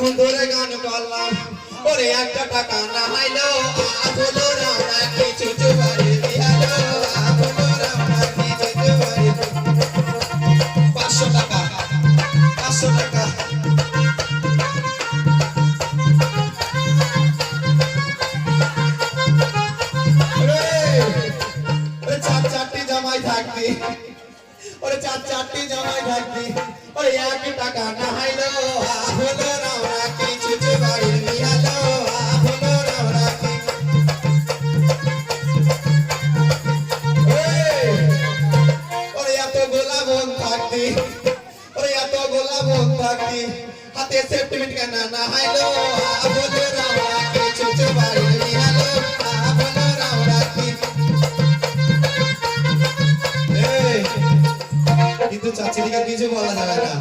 অনেকক্ষণ ধরে গান করলাম ওরে একটা টাকা না হাইলো আবলো রাওনা কি চুচু বাড়ি দিয়ালো আবলো রাওনা কি চুচু বাড়ি 500 টাকা 500 টাকা চারটি জামাই থাকবি ওরে চারটি জামাই থাকবি ওরে এক টাকা না হাইলো আবলো রাওনা কি চুচু বাড়ি দিয়ালো আবলো রাওনা কি ওরে এত গোলা বোন থাকবি ওরে এত গোলা বোন থাকবি হাতে সেফটিমেন্ট কেন না হাইলো আবলো রাওনা কি চুচু বাড়ি দিয়ালো আবলো রাওনা কি কিন্তু চাচিকে কিছু বলা যাবে না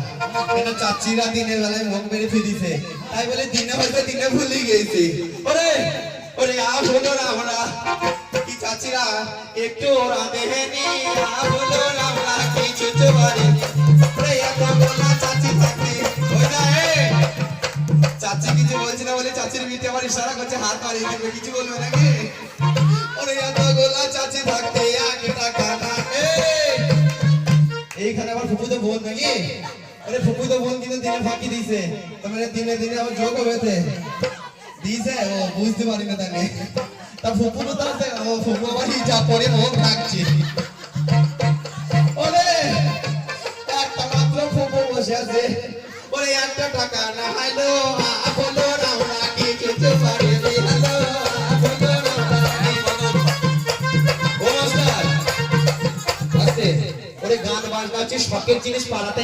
কেন চাচিরা দিনের বেলায় মুখ মেরে ফিরিছে তাই বলে দিনে হয়তো দিনে ভুলে গেছি ওরে ওরে আবলো রাওনা কি চাচিরা একটু ওরা দেহেনি আবলো রাওনা কি চুচু বাড়ি ওরে এত গোলা চাচি থাকতে ওই না চাচি কিছু বলছি না বলে চাচির বিতে আমার ইশারা করছে হাত মারিয়ে দিবে কিছু বলবে নাকি ওরে এত গোলা চাচি থাকতে এক টাকা না এইখানে আবার ফুপু তো বোন নাকি আরে ফুপু তো বোন কিন্তু দিনে ফাঁকি দিছে তোমার দিনে দিনে আবার যোগ হয়েছে দিছে ও বুঝতে পারি না তাহলে তা ফুপু তো তাতে ও ফুপু আবার যা পরে মুখ রাখছে ওরে একটা মাত্র ফুপু বসে আছে ওরে একটা টাকা না হাইলো আবলো রাওনা কি চুচু বাড়ি দিয়ালো আবলো রাওনা কি ও মাস্টার আস্তে ওরে গান বাজনা হচ্ছে শখের জিনিস পাড়াতে